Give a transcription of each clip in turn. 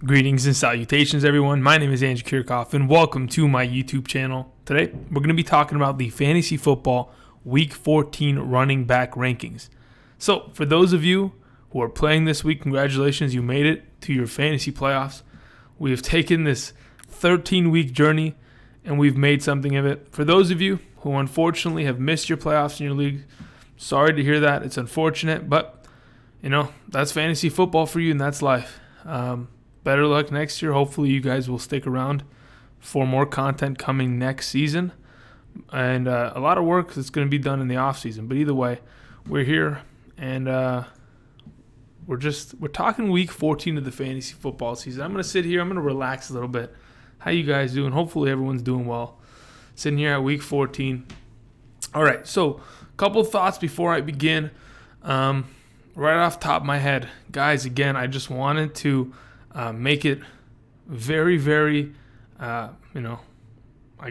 Greetings and salutations, everyone. My name is Andrew Kirchhoff, and welcome to my YouTube channel. Today, we're going to be talking about the Fantasy Football Week 14 running back rankings. So, for those of you who are playing this week, congratulations, you made it to your fantasy playoffs. We have taken this 13-week journey, and we've made something of it. For those of you who unfortunately have missed your playoffs in your league, sorry to hear that. It's unfortunate, but, that's fantasy football for you, and that's life. Better luck next year. Hopefully you guys will stick around for more content coming next season. And a lot of work that's going to be done in the offseason. But either way, we're here, and we're talking week 14 of the fantasy football season. I'm going to sit here. I'm going to relax a little bit. How you guys doing? Hopefully everyone's doing well. Sitting here at week 14. All right, so a couple thoughts before I begin. Right off the top of my head, guys, again, I just wanted to make it very, very, I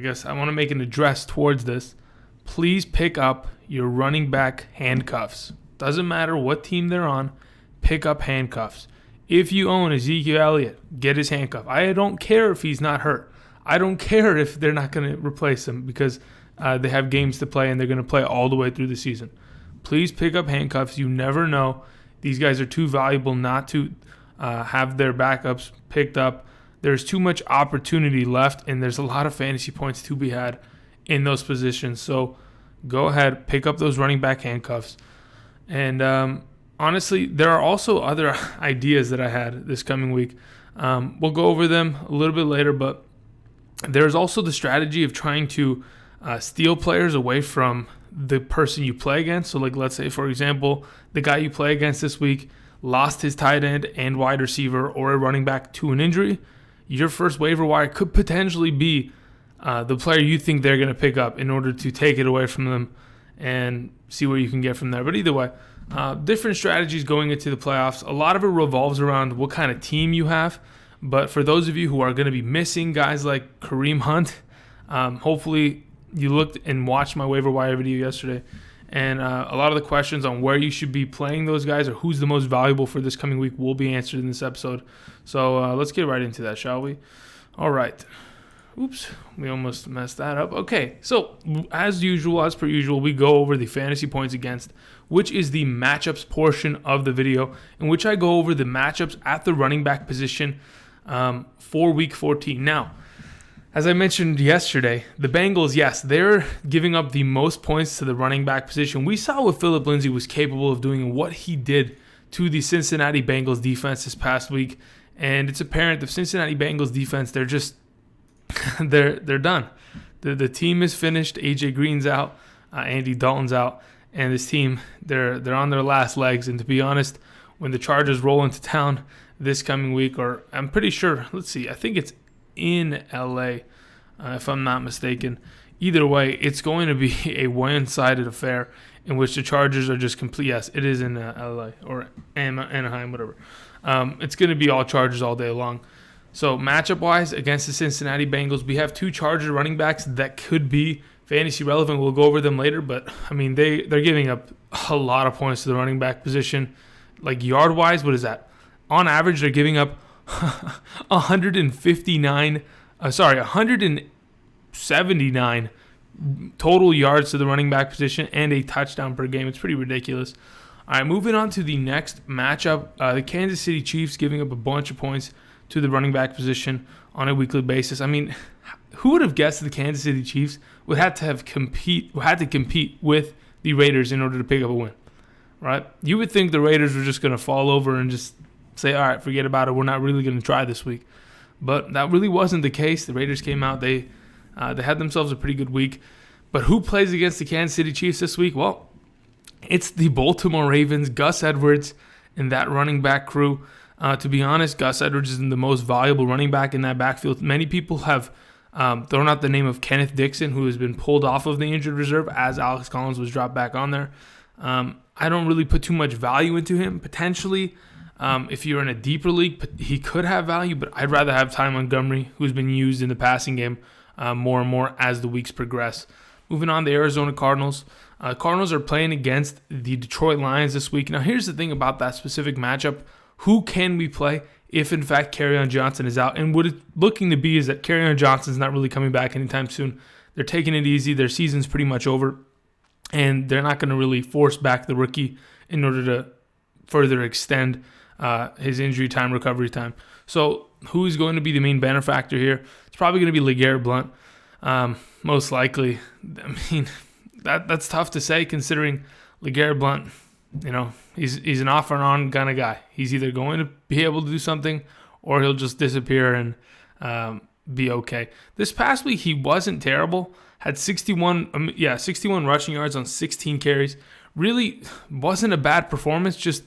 guess I want to make an address towards this. Please pick up your running back handcuffs. Doesn't matter what team they're on, pick up handcuffs. If you own Ezekiel Elliott, get his handcuff. I don't care if he's not hurt. I don't care if they're not going to replace him because they have games to play and they're going to play all the way through the season. Please pick up handcuffs. You never know. These guys are too valuable not to have their backups picked up. There's too much opportunity left, and there's a lot of fantasy points to be had in those positions. So go ahead, pick up those running back handcuffs. And honestly, there are also other ideas that I had this coming week. We'll go over them a little bit later, but there's also the strategy of trying to steal players away from the person you play against. So, like, let's say, for example, the guy you play against this week lost his tight end and wide receiver or a running back to an injury. Your first waiver wire could potentially be the player you think they're going to pick up in order to take it away from them and see what you can get from there. But either way, different strategies going into the playoffs. A lot of it revolves around what kind of team you have. But for those of you who are going to be missing guys like Kareem Hunt, hopefully you looked and watched my waiver wire video yesterday. And a lot of the questions on where you should be playing those guys or who's the most valuable for this coming week will be answered in this episode. So let's get right into that, shall we? All right. Oops, we almost messed that up. Okay, so as per usual, we go over the fantasy points against, which is the matchups portion of the video, in which I go over the matchups at the running back position for week 14. Now, as I mentioned yesterday, the Bengals, yes, they're giving up the most points to the running back position. We saw what Phillip Lindsay was capable of doing and what he did to the Cincinnati Bengals defense this past week. And it's apparent the Cincinnati Bengals defense, they're just, they're done. The team is finished. AJ Green's out. Andy Dalton's out. And this team, they're on their last legs. And to be honest, when the Chargers roll into town this coming week, or I'm pretty sure, let's see, I think it's in LA, if I'm not mistaken. Either way, it's going to be a one-sided affair in which the Chargers are just complete. Yes, it is in LA or Anaheim, whatever. It's going to be all Chargers all day long. So matchup-wise, against the Cincinnati Bengals, we have two Charger running backs that could be fantasy relevant. We'll go over them later, but I mean they're giving up a lot of points to the running back position. Like yard-wise, what is that? On average, they're giving up 179 total yards to the running back position and a touchdown per game. It's pretty ridiculous. All right, moving on to the next matchup. The Kansas City Chiefs giving up a bunch of points to the running back position on a weekly basis. I mean, who would have guessed the Kansas City Chiefs would have to compete with the Raiders in order to pick up a win, right? You would think the Raiders were just going to fall over and just say, all right, forget about it. We're not really going to try this week. But that really wasn't the case. The Raiders came out. They had themselves a pretty good week. But who plays against the Kansas City Chiefs this week? Well, it's the Baltimore Ravens, Gus Edwards, and that running back crew. To be honest, Gus Edwards is the most valuable running back in that backfield. Many people have thrown out the name of Kenneth Dixon, who has been pulled off of the injured reserve as Alex Collins was dropped back on there. I don't really put too much value into him. Potentially, if you're in a deeper league, he could have value, but I'd rather have Ty Montgomery, who's been used in the passing game more and more as the weeks progress. Moving on, the Arizona Cardinals. Cardinals are playing against the Detroit Lions this week. Now, here's the thing about that specific matchup. who can we play if, in fact, Kerryon Johnson is out? And what it's looking to be is that Kerryon Johnson's not really coming back anytime soon. They're taking it easy. Their season's pretty much over, and they're not going to really force back the rookie in order to further extend his injury time, recovery time. So who is going to be the main benefactor here? It's probably going to be LeGarrette Blount, most likely. I mean, that's tough to say considering LeGarrette Blount, he's an off and on kind of guy. He's either going to be able to do something or he'll just disappear and be okay. This past week, he wasn't terrible. Had 61 rushing yards on 16 carries. Really wasn't a bad performance, just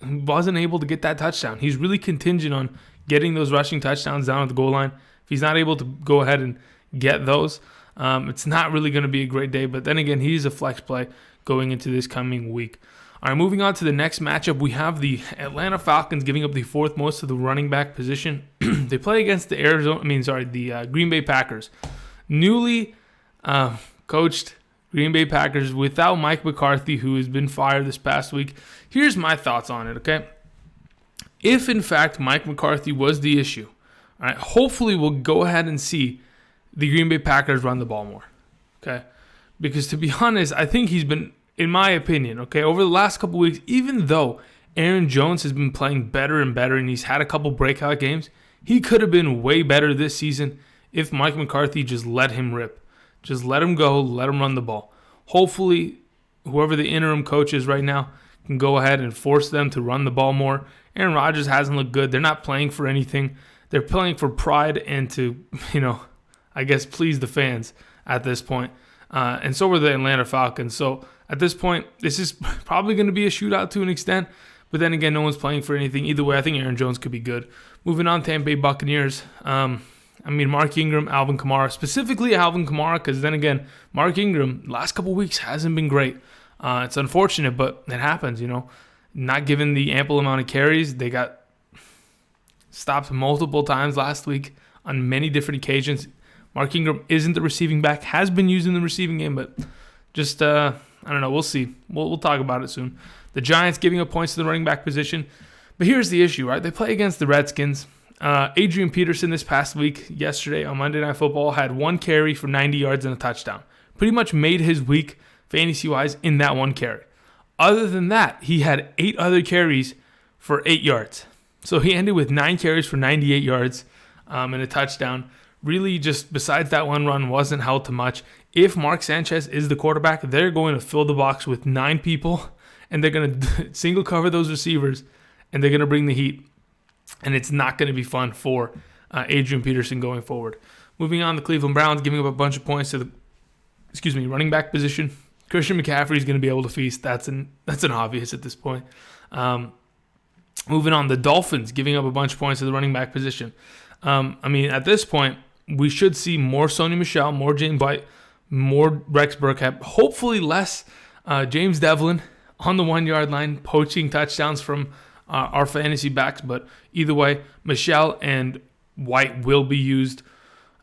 wasn't able to get that touchdown. He's really contingent on getting those rushing touchdowns down at the goal line. If he's not able to go ahead and get those, it's not really going to be a great day. But then again, he's a flex play going into this coming week. All right, moving on to the next matchup, we have the Atlanta Falcons giving up the fourth most of the running back position. They play against the Green Bay Packers. Newly coached Green Bay Packers without Mike McCarthy, who has been fired this past week. Here's my thoughts on it, okay? If, in fact, Mike McCarthy was the issue, all right, hopefully we'll go ahead and see the Green Bay Packers run the ball more, okay? Because to be honest, I think he's been, in my opinion, okay, over the last couple weeks, even though Aaron Jones has been playing better and better and he's had a couple breakout games, he could have been way better this season if Mike McCarthy just let him rip. Just let him go, let him run the ball. Hopefully, whoever the interim coach is right now can go ahead and force them to run the ball more. Aaron Rodgers hasn't looked good. They're not playing for anything. They're playing for pride and to, I guess, please the fans at this point. And so were the Atlanta Falcons. So at this point, this is probably going to be a shootout to an extent. But then again, no one's playing for anything. Either way, I think Aaron Jones could be good. Moving on, Tampa Bay Buccaneers. Mark Ingram, Alvin Kamara. Specifically Alvin Kamara, because then again, Mark Ingram, last couple weeks hasn't been great. It's unfortunate, but it happens, Not given the ample amount of carries. They got stopped multiple times last week on many different occasions. Mark Ingram isn't the receiving back, has been used in the receiving game, but just, I don't know. We'll see. We'll talk about it soon. The Giants giving up points to the running back position. But here's the issue, right? They play against the Redskins. Adrian Peterson this past week, yesterday on Monday Night Football, had one carry for 90 yards and a touchdown. Pretty much made his week fantasy-wise in that one carry. Other than that, he had 8 other carries for 8 yards. So he ended with 9 carries for 98 yards and a touchdown. Really, just besides that one run, wasn't held to much. If Mark Sanchez is the quarterback, they're going to fill the box with 9 people, and they're going to single cover those receivers, and they're going to bring the heat. And it's not going to be fun for Adrian Peterson going forward. Moving on, the Cleveland Browns giving up a bunch of points to the running back position. Christian McCaffrey is going to be able to feast. That's an obvious at this point. Moving on, the Dolphins giving up a bunch of points to the running back position. At this point, we should see more Sony Michel, more James White, more Rex Burkhead, hopefully less James Devlin on the 1-yard line, poaching touchdowns from our fantasy backs. But either way, Michel and White will be used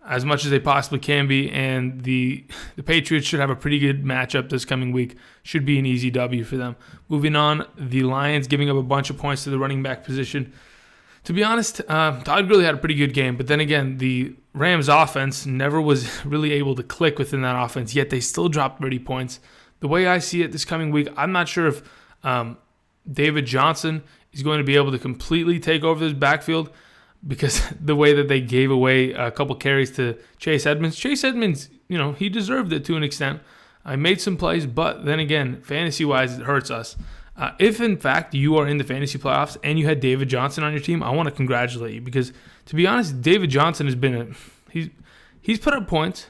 as much as they possibly can be, and the Patriots should have a pretty good matchup this coming week. Should be an easy W for them. Moving on, the Lions giving up a bunch of points to the running back position. To be honest, Todd Gurley had a pretty good game, but then again, the Rams offense never was really able to click within that offense, yet they still dropped 30 points. The way I see it this coming week, I'm not sure if David Johnson is going to be able to completely take over this backfield, because the way that they gave away a couple carries to Chase Edmonds. Chase Edmonds, he deserved it to an extent. I made some plays, but then again, fantasy-wise, it hurts us. If, in fact, you are in the fantasy playoffs and you had David Johnson on your team, I want to congratulate you, because, to be honest, David Johnson has been he's put up points,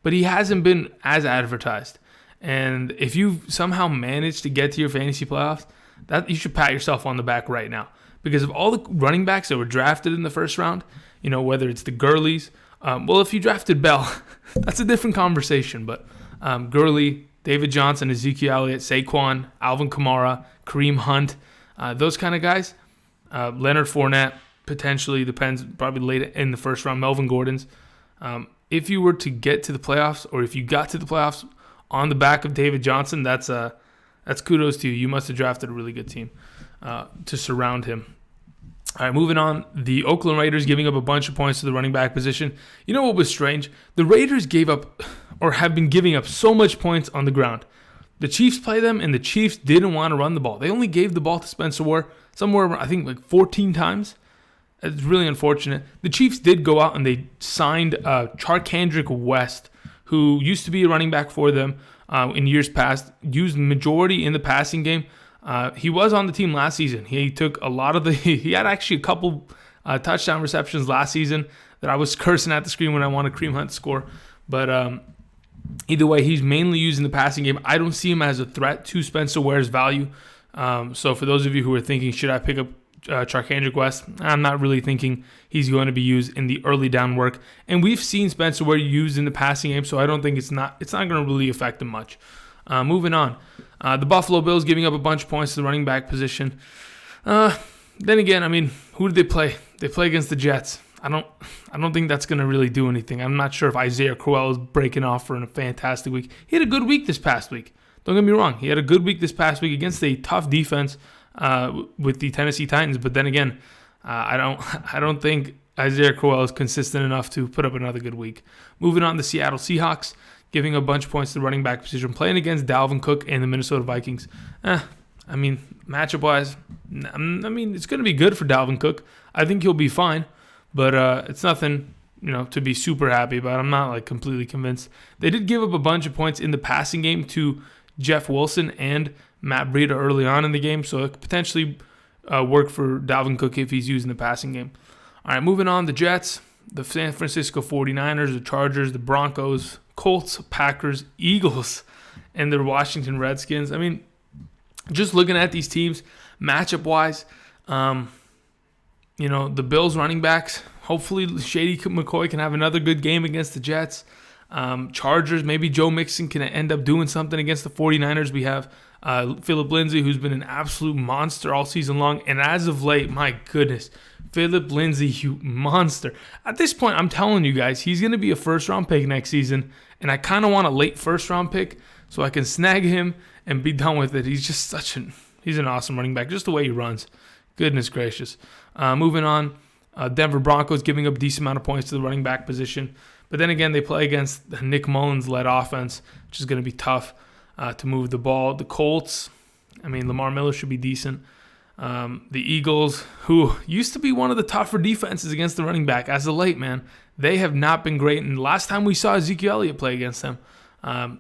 but he hasn't been as advertised. And if you somehow managed to get to your fantasy playoffs, that you should pat yourself on the back right now. Because of all the running backs that were drafted in the first round, whether it's the Gurleys, if you drafted Bell, that's a different conversation. But Gurley, David Johnson, Ezekiel Elliott, Saquon, Alvin Kamara, Kareem Hunt, those kind of guys. Leonard Fournette, potentially, depends, probably late in the first round. Melvin Gordon's. If you were to get to the playoffs, or if you got to the playoffs on the back of David Johnson, that's That's kudos to you. You must have drafted a really good team to surround him. All right, moving on. The Oakland Raiders giving up a bunch of points to the running back position. You know what was strange? The Raiders gave up or have been giving up so much points on the ground. The Chiefs play them, and the Chiefs didn't want to run the ball. They only gave the ball to Spencer Ware somewhere, I think, like 14 times. It's really unfortunate. The Chiefs did go out and they signed Charkandrick West, who used to be a running back for them in years past, used majority in the passing game. He was on the team last season. He took a lot of he had actually a couple touchdown receptions last season that I was cursing at the screen when I wanted Kareem Hunt to score. But either way, he's mainly used in the passing game. I don't see him as a threat to Spencer Ware's value. So for those of you who are thinking, should I pick up Charkandrick West? I'm not really thinking he's going to be used in the early down work. And we've seen Spencer Ware used in the passing game, so I don't think it's not going to really affect him much. Moving on. The Buffalo Bills giving up a bunch of points to the running back position. Then again, I mean, who did they play? They play against the Jets. I don't think that's going to really do anything. I'm not sure if Isaiah Crowell is breaking off for a fantastic week. He had a good week this past week. Don't get me wrong. He had a good week this past week against a tough defense with the Tennessee Titans. But then again, I don't think Isaiah Crowell is consistent enough to put up another good week. Moving on, the Seattle Seahawks giving a bunch of points to the running back position, playing against Dalvin Cook and the Minnesota Vikings. I mean, matchup-wise, I mean, it's going to be good for Dalvin Cook. I think he'll be fine, but it's nothing, to be super happy about. I'm not, like, completely convinced. They did give up a bunch of points in the passing game to Jeff Wilson and Matt Breida early on in the game, so it could potentially work for Dalvin Cook if he's used in the passing game. All right, moving on, the Jets, the San Francisco 49ers, the Chargers, the Broncos, Colts, Packers, Eagles, and the Washington Redskins. I mean, just looking at these teams, matchup-wise, the Bills running backs, hopefully Shady McCoy can have another good game against the Jets. Chargers, maybe Joe Mixon can end up doing something against the 49ers. We have Phillip Lindsay, who's been an absolute monster all season long. And as of late, my goodness, Phillip Lindsay, you monster. At this point, I'm telling you guys, he's going to be a first-round pick next season. And I kind of want a late first-round pick so I can snag him and be done with it. He's just he's an awesome running back, just the way he runs. Goodness gracious. Moving on, Denver Broncos giving up a decent amount of points to the running back position. But then again, they play against the Nick Mullins-led offense, which is going to be tough to move the ball. The Colts, I mean, Lamar Miller should be decent. The Eagles, who used to be one of the tougher defenses against the running back, as of late, man, they have not been great. And last time we saw Ezekiel Elliott play against them,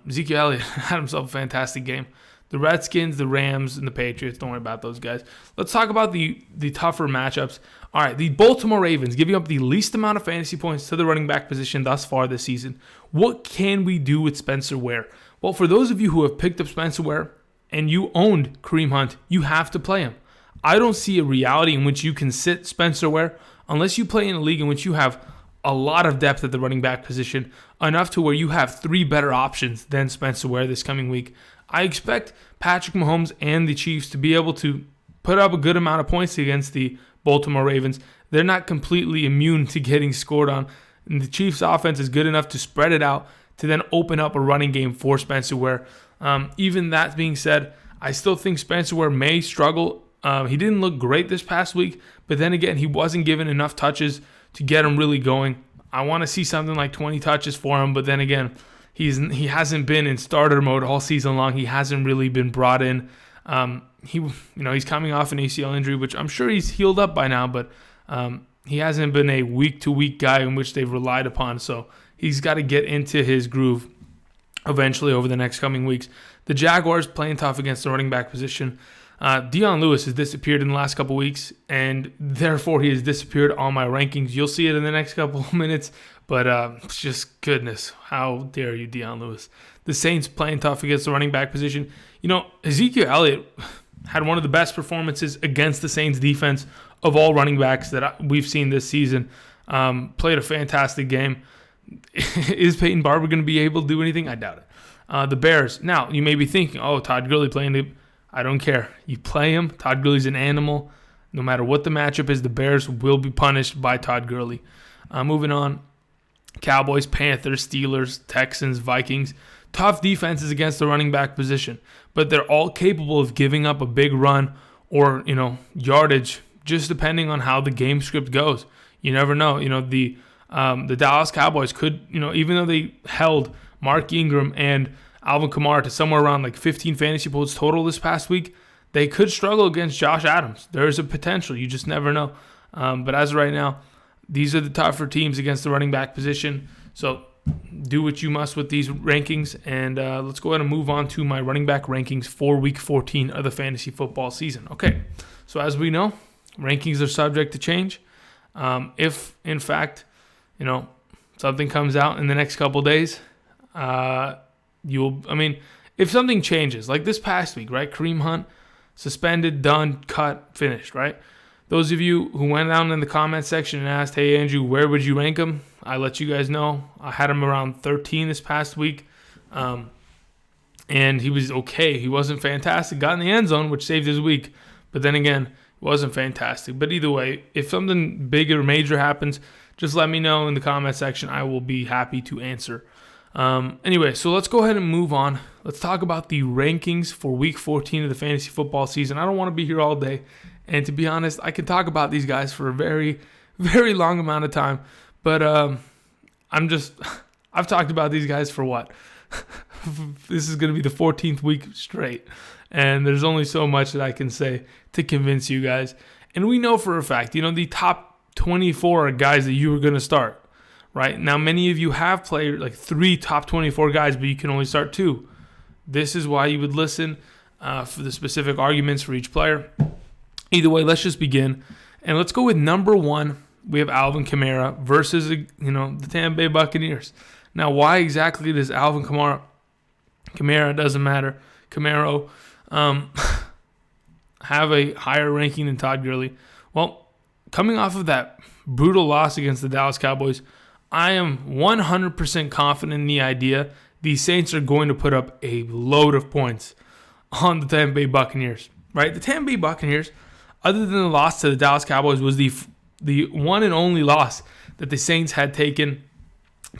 Ezekiel Elliott had himself a fantastic game. The Redskins, the Rams, and the Patriots, don't worry about those guys. Let's talk about the tougher matchups. All right, the Baltimore Ravens giving up the least amount of fantasy points to the running back position thus far this season. What can we do with Spencer Ware? Well, for those of you who have picked up Spencer Ware and you owned Kareem Hunt, you have to play him. I don't see a reality in which you can sit Spencer Ware unless you play in a league in which you have a lot of depth at the running back position, enough to where you have three better options than Spencer Ware this coming week. I expect Patrick Mahomes and the Chiefs to be able to put up a good amount of points against the Baltimore Ravens. They're not completely immune to getting scored on. And the Chiefs' offense is good enough to spread it out to then open up a running game for Spencer Ware. Even that being said, I still think Spencer Ware may struggle. He didn't look great this past week, but then again, he wasn't given enough touches to get him really going. I want to see something like 20 touches for him, but then again, he hasn't been in starter mode all season long. He hasn't really been brought in. He's coming off an ACL injury, which I'm sure he's healed up by now, but he hasn't been a week-to-week guy in which they've relied upon. So he's got to get into his groove eventually over the next coming weeks. The Jaguars playing tough against the running back position. Dion Lewis has disappeared in the last couple weeks, and therefore he has disappeared on my rankings. You'll see it in the next couple of minutes, but just goodness, how dare you, Dion Lewis. The Saints playing tough against the running back position. Ezekiel Elliott had one of the best performances against the Saints defense of all running backs that we've seen this season. Played a fantastic game. Is Payton Barber going to be able to do anything? I doubt it. The Bears. Now, you may be thinking, Todd Gurley playing the... I don't care. You play him. Todd Gurley's an animal. No matter what the matchup is, the Bears will be punished by Todd Gurley. Moving on. Cowboys, Panthers, Steelers, Texans, Vikings. Tough defenses against the running back position, but they're all capable of giving up a big run or, yardage, just depending on how the game script goes. You never know. The Dallas Cowboys could, even though they held Mark Ingram and Alvin Kamara to somewhere around like 15 fantasy points total this past week, they could struggle against Josh Adams. There's a potential. You just never know. But as of right now, these are the tougher teams against the running back position. So do what you must with these rankings. And let's go ahead and move on to my running back rankings for Week 14 of the fantasy football season. Okay, so as we know, rankings are subject to change. If, in fact, something comes out in the next couple days, if something changes, like this past week, right? Kareem Hunt, suspended, done, cut, finished, right? Those of you who went down in the comment section and asked, hey, Andrew, where would you rank him? I let you guys know. I had him around 13 this past week. And he was okay. He wasn't fantastic. Got in the end zone, which saved his week. But then again, it wasn't fantastic. But either way, if something big or major happens, just let me know in the comment section. I will be happy to answer. Anyway, so let's go ahead and move on. Let's talk about the rankings for Week 14 of the fantasy football season. I don't want to be here all day. And to be honest, I could talk about these guys for a very, very long amount of time. But I've talked about these guys for what? This is going to be the 14th week straight. And there's only so much that I can say to convince you guys. And we know for a fact, the top 24 are guys that you are going to start. Right? Now, many of you have played like 3 top 24 guys, but you can only start 2. This is why you would listen for the specific arguments for each player. Either way, let's just begin. And let's go with number 1. We have Alvin Kamara versus, the Tampa Bay Buccaneers. Now, why exactly does Alvin Kamara, doesn't matter, Camaro, have a higher ranking than Todd Gurley? Well, coming off of that brutal loss against the Dallas Cowboys, I am 100% confident in the idea the Saints are going to put up a load of points on the Tampa Bay Buccaneers. Right? The Tampa Bay Buccaneers, other than the loss to the Dallas Cowboys, was the one and only loss that the Saints had taken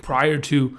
prior to,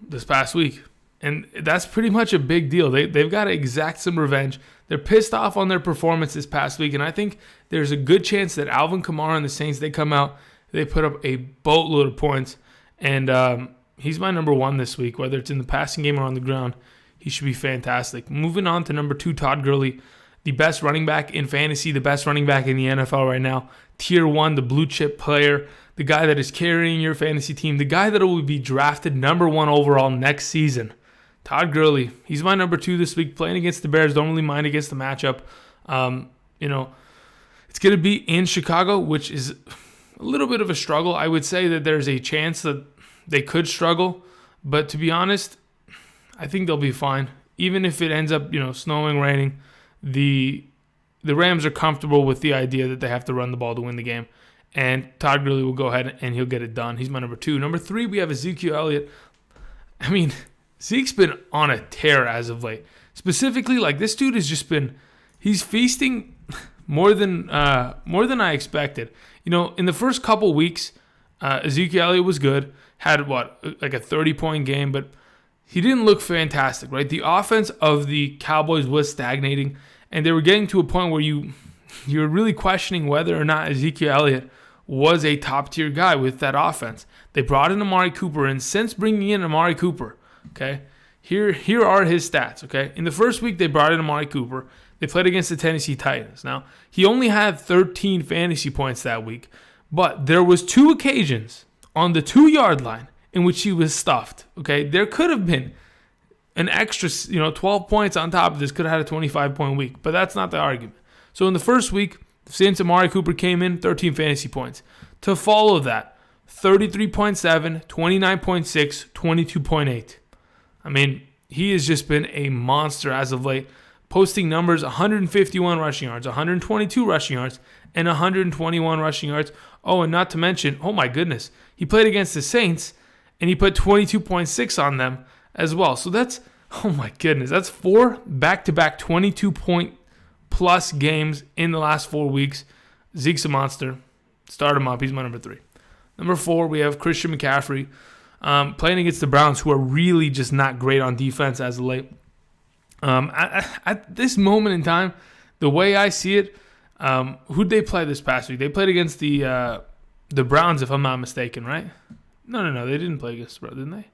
this past week. And that's pretty much a big deal. They've got to exact some revenge. They're pissed off on their performance this past week, and I think there's a good chance that Alvin Kamara and the Saints, they come out, they put up a boatload of points, and he's my number 1 this week. Whether it's in the passing game or on the ground, he should be fantastic. Moving on to number 2, Todd Gurley, the best running back in fantasy, the best running back in the NFL right now. Tier 1, the blue chip player, the guy that is carrying your fantasy team, the guy that will be drafted number 1 overall next season. Todd Gurley, he's my number 2 this week, playing against the Bears. Don't really mind against the matchup. It's going to be in Chicago, which is a little bit of a struggle. I would say that there's a chance that they could struggle, but to be honest, I think they'll be fine. Even if it ends up, snowing, raining, the Rams are comfortable with the idea that they have to run the ball to win the game. And Todd Gurley will go ahead and he'll get it done. He's my number 2. Number 3, we have Ezekiel Elliott. Zeke's been on a tear as of late. Specifically, this dude has just been, he's feasting more than I expected. In the first couple weeks, Ezekiel Elliott was good, had like a 30-point game, but he didn't look fantastic, right? The offense of the Cowboys was stagnating, and they were getting to a point where you're really questioning whether or not Ezekiel Elliott was a top-tier guy with that offense. They brought in Amari Cooper, and since bringing in Amari Cooper, okay, here are his stats, okay? In the first week, they brought in Amari Cooper. They played against the Tennessee Titans. Now, he only had 13 fantasy points that week, but there was 2 occasions on the 2-yard line in which he was stuffed, okay? There could have been an extra, 12 points on top of this, could have had a 25-point week, but that's not the argument. So in the first week, since Amari Cooper came in, 13 fantasy points. To follow that, 33.7, 29.6, 22.8. He has just been a monster as of late, posting numbers 151 rushing yards, 122 rushing yards, and 121 rushing yards. Oh, and not to mention, oh my goodness, he played against the Saints, and he put 22.6 on them as well. So that's, oh my goodness, that's 4 back-to-back 22-point-plus games in the last 4 weeks. Zeke's a monster. Start him up. He's my number 3. Number 4, we have Christian McCaffrey playing against the Browns, who are really just not great on defense as of late. At this moment in time, the way I see it, who'd they play this past week? They played against the Browns, if I'm not mistaken, right? No, they didn't play against the Browns, didn't they?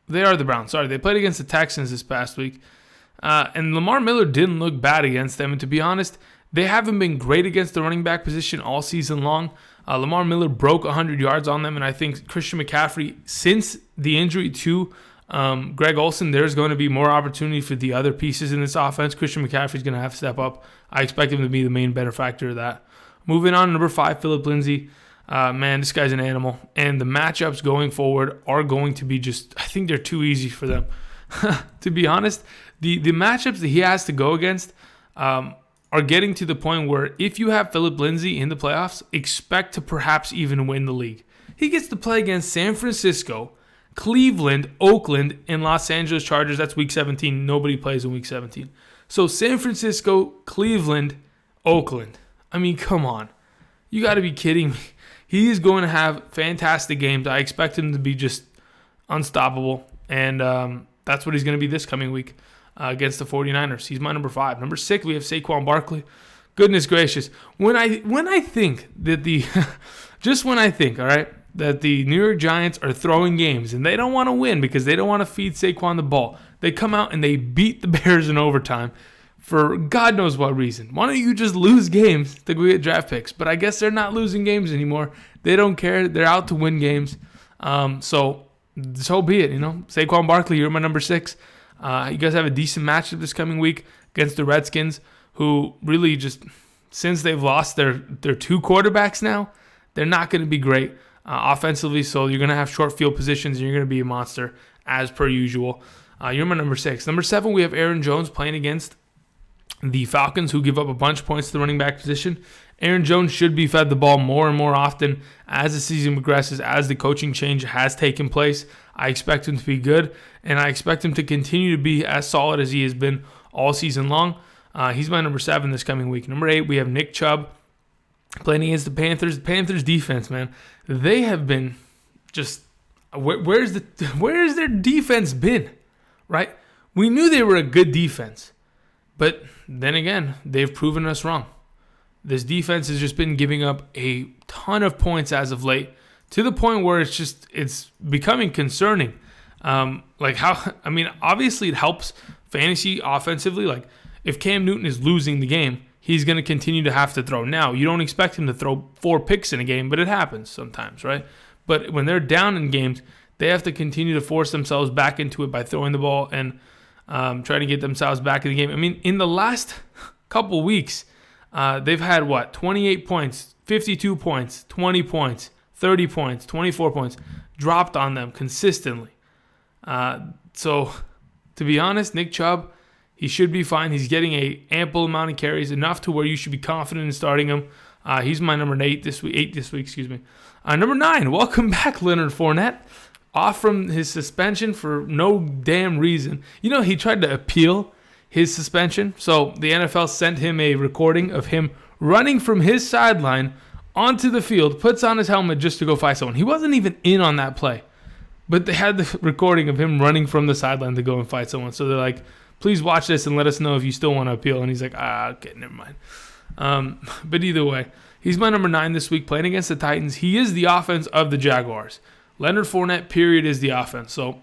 They are the Browns. Sorry, they played against the Texans this past week. And Lamar Miller didn't look bad against them. And to be honest, they haven't been great against the running back position all season long. Lamar Miller broke 100 yards on them. And I think Christian McCaffrey, since the injury to Greg Olsen, there's going to be more opportunity for the other pieces in this offense. Christian McCaffrey's going to have to step up. I expect him to be the main benefactor of that. Moving on, number 5, Phillip Lindsay. Man, this guy's an animal. And the matchups going forward are going to be I think they're too easy for them. To be honest, the matchups that he has to go against are getting to the point where if you have Phillip Lindsay in the playoffs, expect to perhaps even win the league. He gets to play against San Francisco, Cleveland, Oakland, and Los Angeles Chargers. That's week 17. Nobody plays in week 17. So San Francisco, Cleveland, Oakland. I mean, come on. You got to be kidding me. He is going to have fantastic games. I expect him to be just unstoppable. And that's what he's going to be this coming week against the 49ers. He's my number 5. Number 6, we have Saquon Barkely. Goodness gracious. When I think that all right, that the New York Giants are throwing games and they don't want to win because they don't want to feed Saquon the ball, they come out and they beat the Bears in overtime for God knows what reason. Why don't you just lose games to go get draft picks? But I guess they're not losing games anymore. They don't care. They're out to win games. So be it. Saquon Barkley, you're my number 6. You guys have a decent matchup this coming week against the Redskins, who really just, since they've lost their 2 quarterbacks now, they're not going to be great offensively. So you're going to have short field positions and you're going to be a monster as per usual. You're my number 6. Number 7, we have Aaron Jones playing against the Falcons, who give up a bunch of points to the running back position. Aaron Jones should be fed the ball more and more often as the season progresses, as the coaching change has taken place. I expect him to be good, and I expect him to continue to be as solid as he has been all season long. He's my number 7 this coming week. Number 8, we have Nick Chubb playing against the Panthers. The Panthers defense, man, they have been just where's their defense been, right? We knew they were a good defense. But then again, they've proven us wrong. This defense has just been giving up a ton of points as of late, to the point where it's becoming concerning. Obviously it helps fantasy offensively. Like, if Cam Newton is losing the game, he's going to continue to have to throw. Now, you don't expect him to throw 4 picks in a game, but it happens sometimes, right? But when they're down in games, they have to continue to force themselves back into it by throwing the ball and trying to get themselves back in the game. I mean, in the last couple weeks, they've had, 28 points, 52 points, 20 points, 30 points, 24 points dropped on them consistently. So, to be honest, Nick Chubb, he should be fine. He's getting an ample amount of carries, enough to where you should be confident in starting him. He's my number 8 this week. Number 9, welcome back, Leonard Fournette. Off from his suspension for no damn reason. He tried to appeal his suspension. So the NFL sent him a recording of him running from his sideline onto the field, puts on his helmet just to go fight someone. He wasn't even in on that play. But they had the recording of him running from the sideline to go and fight someone. So they're like, please watch this and let us know if you still want to appeal. And he's like, okay, never mind. But either way, he's my number 9 this week, playing against the Titans. He is the offense of the Jaguars. Leonard Fournette, period, is the offense. So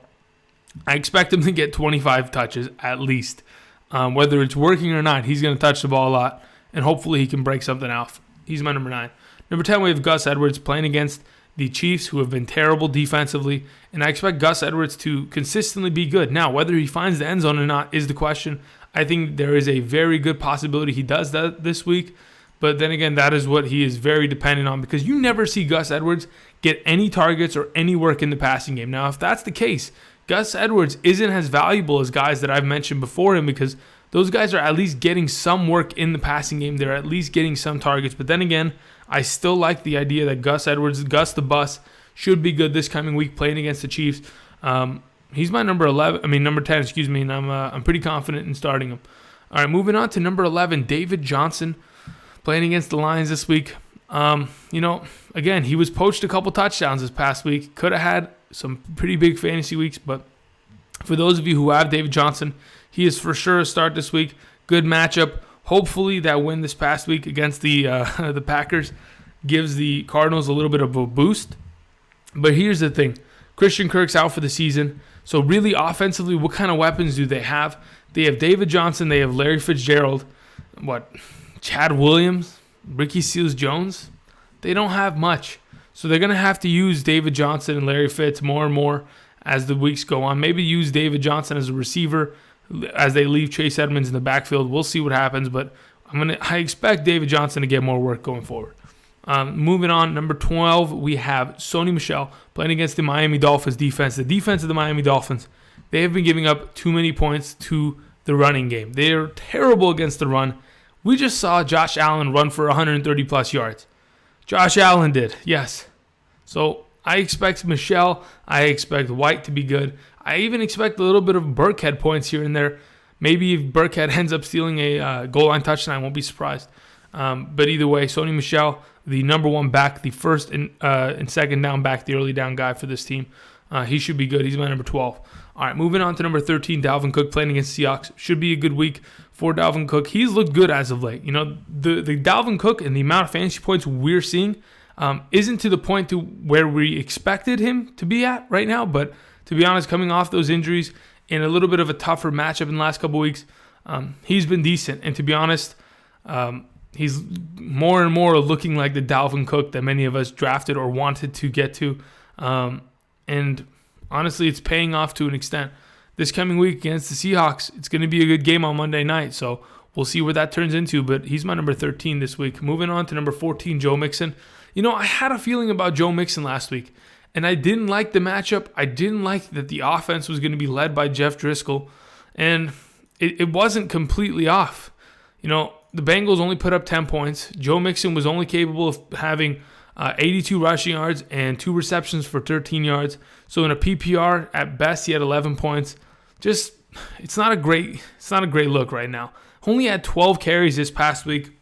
I expect him to get 25 touches at least. Whether it's working or not, he's going to touch the ball a lot, and hopefully he can break something out. He's my number 9. Number 10, we have Gus Edwards playing against the Chiefs, who have been terrible defensively, and I expect Gus Edwards to consistently be good. Now, whether he finds the end zone or not is the question. I think there is a very good possibility he does that this week, but then again, that is what he is very dependent on, because you never see Gus Edwards get any targets or any work in the passing game. Now, if that's the case, Gus Edwards isn't as valuable as guys that I've mentioned before him, because those guys are at least getting some work in the passing game. They're at least getting some targets. But then again, I still like the idea that Gus Edwards, Gus the Bus, should be good this coming week playing against the Chiefs. He's my number 10, excuse me, and I'm pretty confident in starting him. All right, moving on to number 11, David Johnson playing against the Lions this week. Again, he was poached a couple touchdowns this past week. Could have had some pretty big fantasy weeks, but for those of you who have David Johnson, he is for sure a start this week. Good matchup. Hopefully that win this past week against the Packers gives the Cardinals a little bit of a boost. But here's the thing. Christian Kirk's out for the season. So really offensively, what kind of weapons do they have? They have David Johnson. They have Larry Fitzgerald. Chad Williams? Ricky Seals-Jones? They don't have much. So they're going to have to use David Johnson and Larry Fitz more and more as the weeks go on. Maybe use David Johnson as a receiver as they leave Chase Edmonds in the backfield. We'll see what happens, but I expect David Johnson to get more work going forward. Moving on, number 12, we have Sony Michel playing against the Miami Dolphins defense. The defense of the Miami Dolphins, they have been giving up too many points to the running game. They are terrible against the run. We just saw Josh Allen run for 130-plus yards. Josh Allen did, yes. So I expect Michel. I expect White to be good. I even expect a little bit of Burkhead points here and there. Maybe if Burkhead ends up stealing a goal line touchdown, I won't be surprised. But either way, Sony Michel, the number one back, the first and second down back, the early down guy for this team. He should be good. He's my number 12. All right, moving on to number 13, Dalvin Cook playing against Seahawks. Should be a good week for Dalvin Cook. He's looked good as of late. The Dalvin Cook and the amount of fantasy points we're seeing isn't to the point to where we expected him to be at right now. But to be honest, coming off those injuries and a little bit of a tougher matchup in the last couple weeks, he's been decent. And to be honest, he's more and more looking like the Dalvin Cook that many of us drafted or wanted to get to. And honestly, it's paying off to an extent. This coming week against the Seahawks, it's going to be a good game on Monday night. So we'll see where that turns into. But he's my number 13 this week. Moving on to number 14, Joe Mixon. I had a feeling about Joe Mixon last week. And I didn't like the matchup. I didn't like that the offense was going to be led by Jeff Driscoll. And it wasn't completely off. The Bengals only put up 10 points. Joe Mixon was only capable of having 82 rushing yards and 2 receptions for 13 yards. So in a PPR, at best, he had 11 points. It's not a great look right now. Only had 12 carries this past week.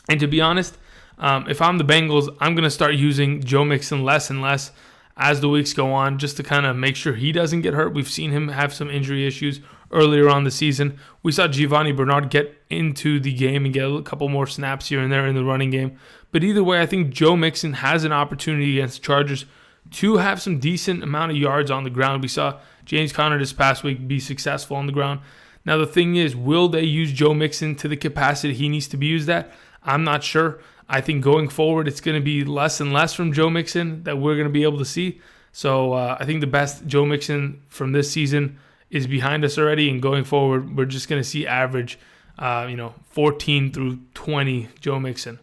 And to be honest, if I'm the Bengals, I'm going to start using Joe Mixon less and less as the weeks go on, just to kind of make sure he doesn't get hurt. We've seen him have some injury issues earlier on the season. We saw Giovanni Bernard get into the game and get a couple more snaps here and there in the running game. But either way, I think Joe Mixon has an opportunity against the Chargers to have some decent amount of yards on the ground. We saw James Conner this past week be successful on the ground. Now the thing is, will they use Joe Mixon to the capacity he needs to be used at? I'm not sure. I think going forward, it's going to be less and less from Joe Mixon that we're going to be able to see. So I think the best Joe Mixon from this season is behind us already, and going forward, we're just going to see average, 14 through 20 Joe Mixon.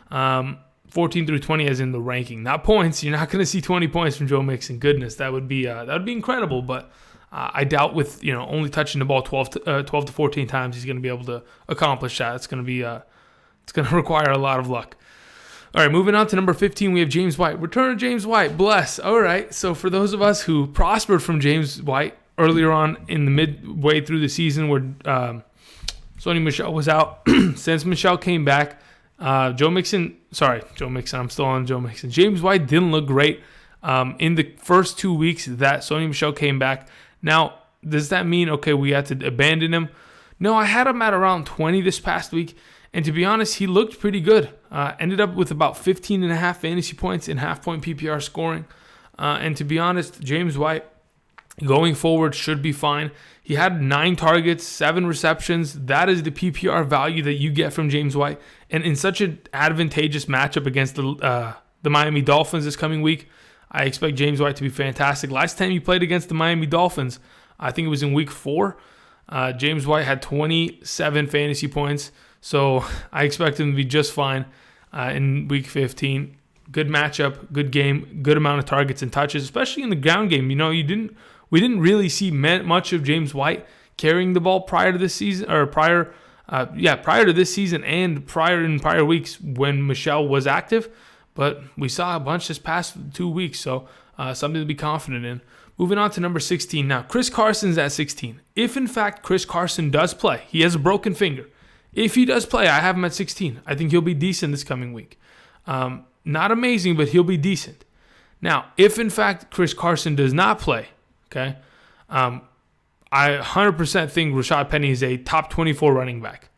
14 through 20 as in the ranking, not points. You're not going to see 20 points from Joe Mixon. Goodness, that would be incredible. But I doubt with only touching the ball 12 to 14 times, he's going to be able to accomplish that. It's going to require a lot of luck. All right, moving on to number 15, we have James White. Return of James White, bless. All right, so for those of us who prospered from James White earlier on in the midway through the season where Sony Michel was out, since Michel came back, I'm still on Joe Mixon. James White didn't look great in the first 2 weeks that Sony Michel came back. Now, does that mean, okay, we had to abandon him? No, I had him at around 20 this past week. And to be honest, he looked pretty good. Ended up with about 15.5 fantasy points in half-point PPR scoring. And to be honest, James White, going forward, should be fine. He had 9 targets, 7 receptions. That is the PPR value that you get from James White. And in such an advantageous matchup against the Miami Dolphins this coming week, I expect James White to be fantastic. Last time he played against the Miami Dolphins, I think it was in week 4. James White had 27 fantasy points. So I expect him to be just fine in Week 15. Good matchup, good game, good amount of targets and touches, especially in the ground game. We didn't really see much of James White carrying the ball prior to this season, or prior to this season and prior weeks when Michel was active. But we saw a bunch this past 2 weeks, so something to be confident in. Moving on to number 16 now. Chris Carson's at 16. If in fact Chris Carson does play, he has a broken finger. If he does play, I have him at 16. I think he'll be decent this coming week. Not amazing, but he'll be decent. Now, if in fact Chris Carson does not play, okay, I 100% think Rashaad Penny is a top 24 running back.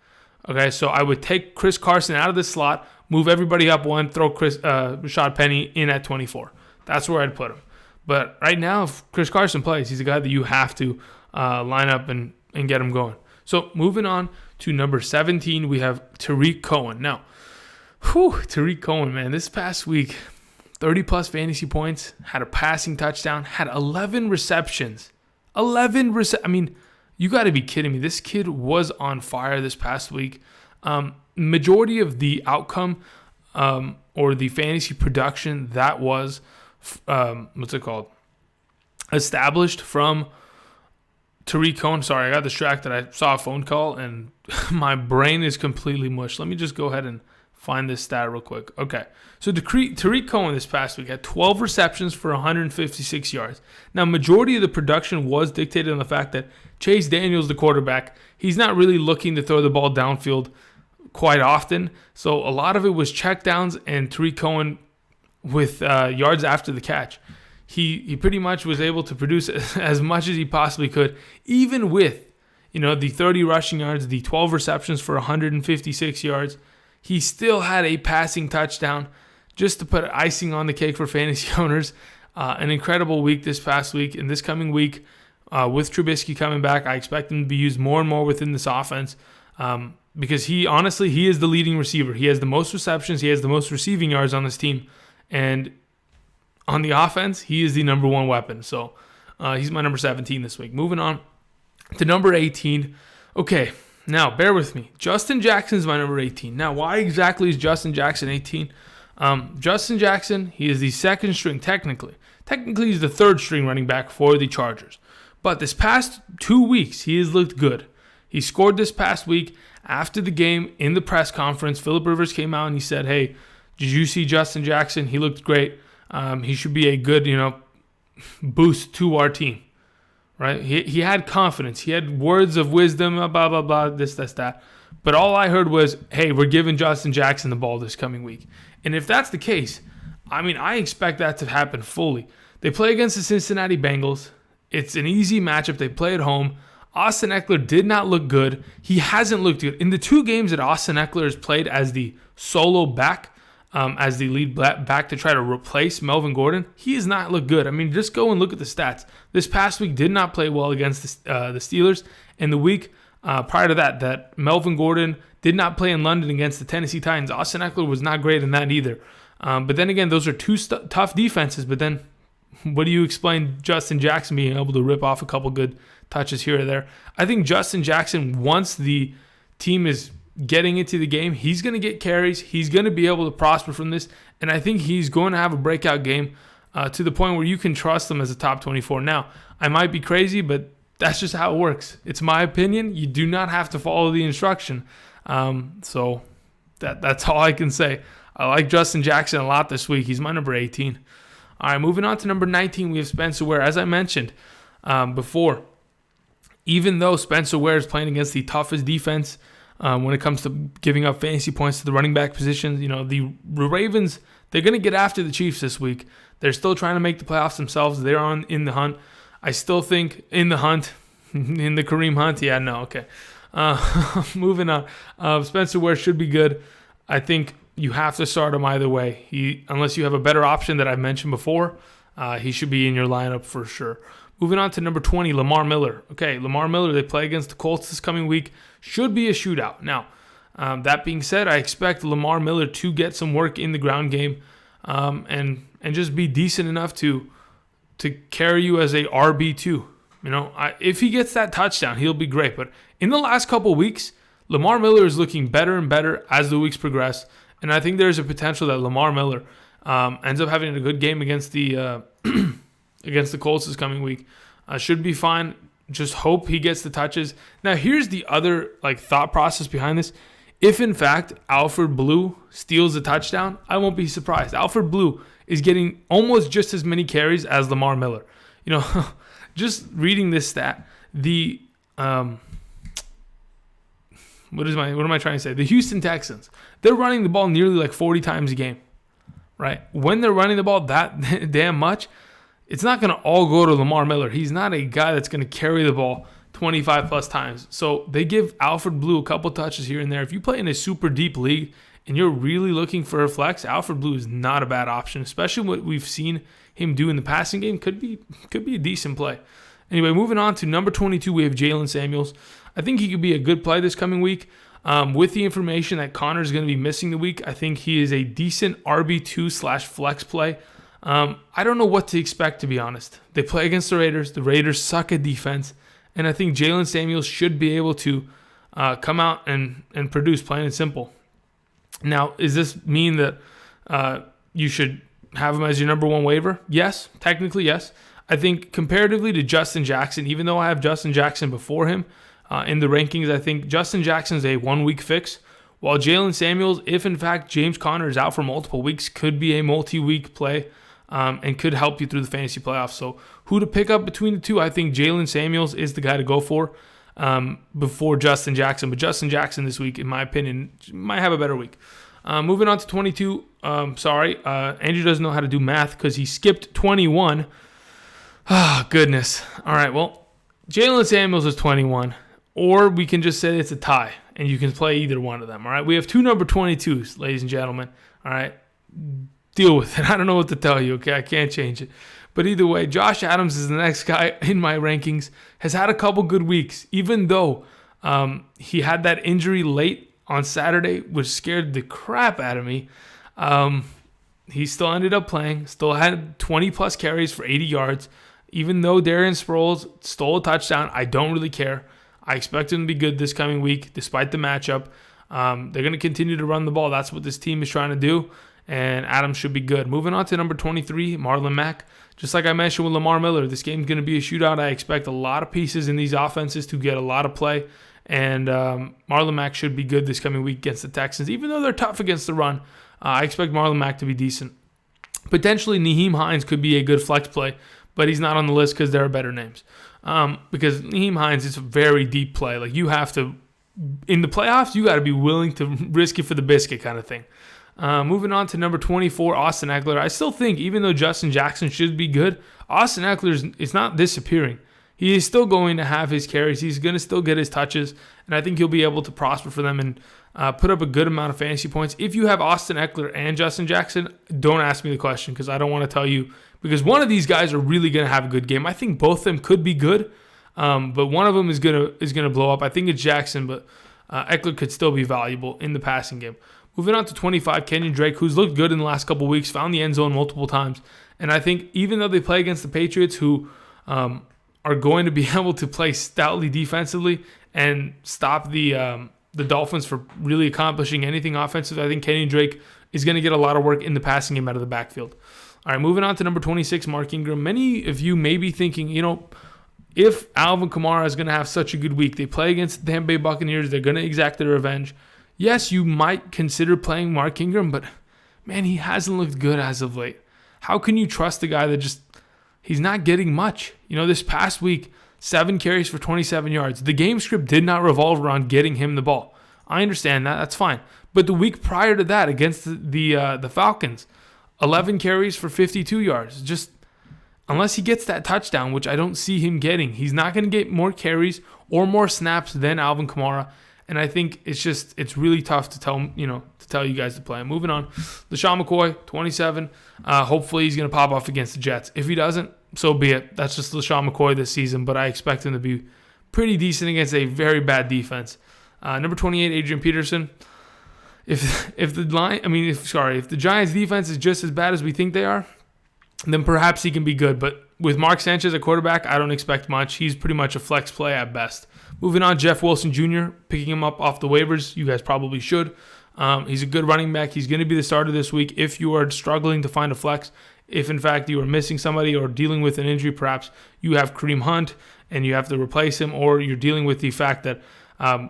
Okay, so I would take Chris Carson out of the slot, move everybody up one, throw Rashaad Penny in at 24. That's where I'd put him. But right now, if Chris Carson plays, he's a guy that you have to line up and get him going. So moving on to number 17, we have Tarik Cohen. Now, Tarik Cohen, man, this past week, 30-plus fantasy points, had a passing touchdown, had 11 receptions. I mean, you got to be kidding me. This kid was on fire this past week. Majority of the outcome or the fantasy production that was, established from Tarik Cohen. Sorry, I got distracted. I saw a phone call and my brain is completely mush. Let me just go ahead and find this stat real quick. Okay, so Tarik Cohen this past week had 12 receptions for 156 yards. Now, majority of the production was dictated on the fact that Chase Daniels, the quarterback, he's not really looking to throw the ball downfield quite often. So a lot of it was checkdowns and Tarik Cohen with yards after the catch. He pretty much was able to produce as much as he possibly could, even with the 30 rushing yards, the 12 receptions for 156 yards. He still had a passing touchdown, just to put icing on the cake for fantasy owners. An incredible week this past week. And this coming week, with Trubisky coming back, I expect him to be used more and more within this offense because he is the leading receiver. He has the most receptions. He has the most receiving yards on this team. And on the offense, he is the number one weapon. So he's my number 17 this week. Moving on to number 18. Okay. Now, bear with me. Justin Jackson is my number 18. Now, why exactly is Justin Jackson 18? Justin Jackson, he is the second string technically. Technically, he's the third string running back for the Chargers. But this past 2 weeks, he has looked good. He scored this past week after the game in the press conference. Phillip Rivers came out and he said, hey, did you see Justin Jackson? He looked great. He should be a good, boost to our team. Right? He had confidence. He had words of wisdom, blah, blah, blah, this, that. But all I heard was, hey, we're giving Justin Jackson the ball this coming week. And if that's the case, I expect that to happen fully. They play against the Cincinnati Bengals. It's an easy matchup. They play at home. Austin Ekeler did not look good. He hasn't looked good. In the 2 games that Austin Ekeler has played as the solo back, as the lead back to try to replace Melvin Gordon, he has not looked good. Just go and look at the stats. This past week did not play well against the Steelers. And the week prior to that Melvin Gordon did not play in London against the Tennessee Titans. Austin Ekeler was not great in that either. But then again, those are 2 tough defenses. But then what do you explain Justin Jackson being able to rip off a couple good touches here or there? I think Justin Jackson, once the team is getting into the game, he's going to get carries. He's going to be able to prosper from this. And I think he's going to have a breakout game to the point where you can trust him as a top 24. Now, I might be crazy, but that's just how it works. It's my opinion. You do not have to follow the instruction. So that's all I can say. I like Justin Jackson a lot this week. He's my number 18. All right, moving on to number 19, we have Spencer Ware. As I mentioned before, even though Spencer Ware is playing against the toughest defense when it comes to giving up fantasy points to the running back positions, the Ravens, they're going to get after the Chiefs this week. They're still trying to make the playoffs themselves. They're in the hunt. I still think in the hunt, in the Kareem Hunt. Yeah, no, okay. Moving on. Spencer Ware should be good. I think you have to start him either way. Unless you have a better option that I've mentioned before, he should be in your lineup for sure. Moving on to number 20, Lamar Miller. Okay, Lamar Miller, they play against the Colts this coming week. Should be a shootout. Now, that being said, I expect Lamar Miller to get some work in the ground game and just be decent enough to carry you as a RB2. If he gets that touchdown, he'll be great. But in the last couple weeks, Lamar Miller is looking better and better as the weeks progress. And I think there's a potential that Lamar Miller ends up having a good game against the against the Colts this coming week. Should be fine. Just hope he gets the touches. Now, here's the other thought process behind this. If, in fact, Alfred Blue steals a touchdown, I won't be surprised. Alfred Blue is getting almost just as many carries as Lamar Miller. Just reading this stat, the what am I trying to say? The Houston Texans, they're running the ball nearly 40 times a game. right? When they're running the ball that damn much, it's not going to all go to Lamar Miller. He's not a guy that's going to carry the ball 25 plus times. So they give Alfred Blue a couple touches here and there. If you play in a super deep league and you're really looking for a flex, Alfred Blue is not a bad option, especially what we've seen him do in the passing game. Could be a decent play. Anyway, moving on to number 22, we have Jaylen Samuels. I think he could be a good play this coming week. With the information that Connor is going to be missing the week, I think he is a decent RB2/flex play. I don't know what to expect, to be honest. They play against the Raiders. The Raiders suck at defense. And I think Jaylen Samuels should be able to come out and produce, plain and simple. Now, does this mean that you should have him as your number one waiver? Yes, technically yes. I think comparatively to Justin Jackson, even though I have Justin Jackson before him in the rankings, I think Justin Jackson is a 1 week fix, while Jaylen Samuels, if in fact James Conner is out for multiple weeks, could be a multi-week play and could help you through the fantasy playoffs. So who to pick up between the two? I think Jaylen Samuels is the guy to go for before Justin Jackson. But Justin Jackson this week, in my opinion, might have a better week. Moving on to 22. Andrew doesn't know how to do math because he skipped 21. Ah, goodness. All right, well, Jaylen Samuels is 21. Or we can just say it's a tie, and you can play either one of them, all right? We have two number 22s, ladies and gentlemen, all right? Deal with it. I don't know what to tell you, okay? I can't change it. But either way, Josh Adams is the next guy in my rankings, has had a couple good weeks, even though he had that injury late on Saturday, which scared the crap out of me. He still ended up playing, still had 20-plus carries for 80 yards. Even though Darian Sproles stole a touchdown, I don't really care. I expect him to be good this coming week, despite the matchup. They're going to continue to run the ball. That's what this team is trying to do, and Adams should be good. Moving on to number 23, Marlon Mack. Just like I mentioned with Lamar Miller, this game's going to be a shootout. I expect a lot of pieces in these offenses to get a lot of play, and Marlon Mack should be good this coming week against the Texans. Even though they're tough against the run, I expect Marlon Mack to be decent. Potentially, Nyheim Hines could be a good flex play, but he's not on the list because there are better names. Because Nyheim Hines is a very deep play. Like, you have to, in the playoffs, you got to be willing to risk it for the biscuit kind of thing. Moving on to number 24, Austin Ekeler. I still think, even though Justin Jackson should be good, Austin Ekeler is not disappearing. He is still going to have his carries. He's going to still get his touches, and I think he'll be able to prosper for them and put up a good amount of fantasy points. If you have Austin Ekeler and Justin Jackson, don't ask me the question because I don't want to tell you, because one of these guys are really going to have a good game. I think both of them could be good, but one of them is gonna blow up. I think it's Jackson, but Ekeler could still be valuable in the passing game. Moving on to 25, Kenyan Drake, who's looked good in the last couple weeks, found the end zone multiple times. And I think even though they play against the Patriots, who are going to be able to play stoutly defensively and stop the Dolphins from really accomplishing anything offensive, I think Kenyan Drake is going to get a lot of work in the passing game out of the backfield. All right, moving on to number 26, Mark Ingram. Many of you may be thinking, if Alvin Kamara is going to have such a good week, they play against the Tampa Bay Buccaneers, they're going to exact their revenge. Yes, you might consider playing Mark Ingram, but man, he hasn't looked good as of late. How can you trust a guy that he's not getting much? This past week, 7 carries for 27 yards. The game script did not revolve around getting him the ball. I understand that. That's fine. But the week prior to that, against the Falcons, 11 carries for 52 yards. Just unless he gets that touchdown, which I don't see him getting, he's not going to get more carries or more snaps than Alvin Kamara. And I think it's really tough to tell you guys to play. Moving on, LeSean McCoy, 27. Hopefully he's going to pop off against the Jets. If he doesn't, so be it. That's just LeSean McCoy this season, but I expect him to be pretty decent against a very bad defense. Number 28, Adrian Peterson. If the Giants defense is just as bad as we think they are, then perhaps he can be good. But with Mark Sanchez at quarterback, I don't expect much. He's pretty much a flex play at best. Moving on, Jeff Wilson Jr., picking him up off the waivers. You guys probably should. He's a good running back. He's going to be the starter this week if you are struggling to find a flex. If, in fact, you are missing somebody or dealing with an injury, perhaps you have Kareem Hunt and you have to replace him, or you're dealing with the fact that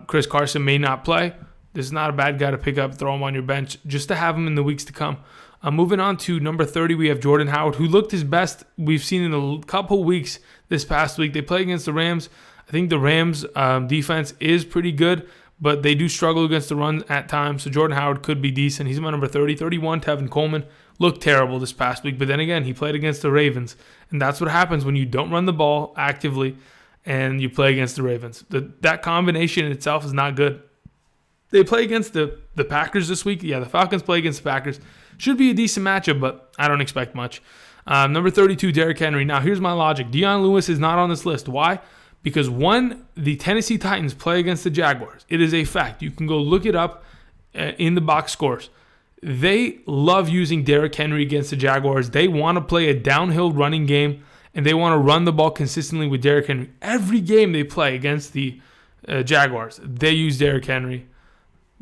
Chris Carson may not play. This is not a bad guy to pick up, throw him on your bench, just to have him in the weeks to come. Moving on to number 30, we have Jordan Howard, who looked his best we've seen in a couple weeks this past week. They play against the Rams. I think the Rams defense is pretty good, but they do struggle against the run at times, so Jordan Howard could be decent. He's my number 30. 31, Tevin Coleman. looked terrible this past week. But then again, he played against the Ravens. And that's what happens when you don't run the ball actively and you play against the Ravens. That combination in itself is not good. They play against the Packers this week. Yeah, the Falcons play against the Packers. Should be a decent matchup, but I don't expect much. Number 32, Derrick Henry. Now, here's my logic. Dion Lewis is not on this list. Why? Because, one, the Tennessee Titans play against the Jaguars. It is a fact. You can go look it up in the box scores. They love using Derrick Henry against the Jaguars. They want to play a downhill running game, and they want to run the ball consistently with Derrick Henry. Every game they play against the Jaguars, they use Derrick Henry.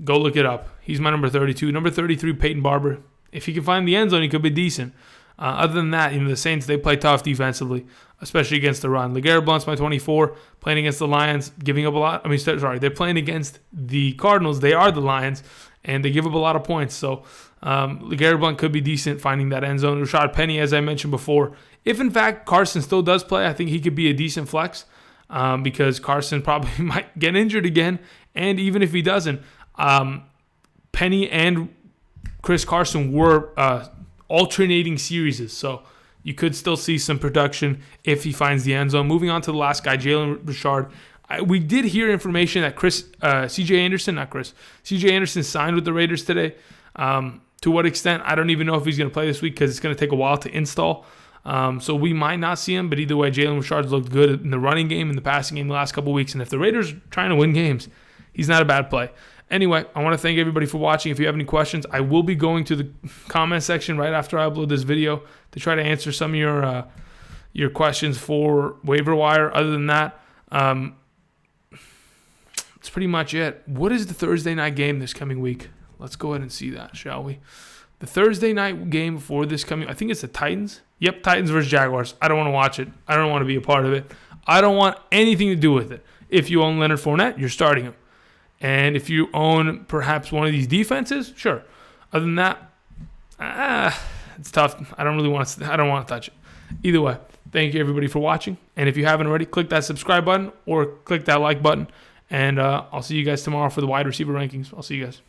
Go look it up. He's my number 32. Number 33, Payton Barber. If he can find the end zone, he could be decent. Other than that, the Saints, they play tough defensively, especially against the run. LeGarrette Blount's my 24, playing against the Lions, giving up a lot. They're playing against the Cardinals. They are the Lions, and they give up a lot of points. So LeGarrette Blount could be decent finding that end zone. Rashaad Penny, as I mentioned before. If, in fact, Carson still does play, I think he could be a decent flex because Carson probably might get injured again. And even if he doesn't, Penny and Chris Carson were alternating series, so you could still see some production if he finds the end zone. Moving on to the last guy, Jalen Richard. We did hear information that C.J. Anderson signed with the Raiders today. To what extent, I don't even know if he's going to play this week because it's going to take a while to install. So we might not see him, but either way, Jalen Richard's looked good in the running game and the passing game the last couple of weeks, and if the Raiders are trying to win games, he's not a bad play. Anyway, I want to thank everybody for watching. If you have any questions, I will be going to the comment section right after I upload this video to try to answer some of your questions for waiver wire. Other than that, that's pretty much it. What is the Thursday night game this coming week? Let's go ahead and see that, shall we? The Thursday night game for this coming, I think it's the Titans. Yep, Titans versus Jaguars. I don't want to watch it. I don't want to be a part of it. I don't want anything to do with it. If you own Leonard Fournette, you're starting him. And if you own perhaps one of these defenses, sure. Other than that, it's tough. I don't want to touch it. Either way, thank you everybody for watching. And if you haven't already, click that subscribe button or click that like button. And I'll see you guys tomorrow for the wide receiver rankings. I'll see you guys.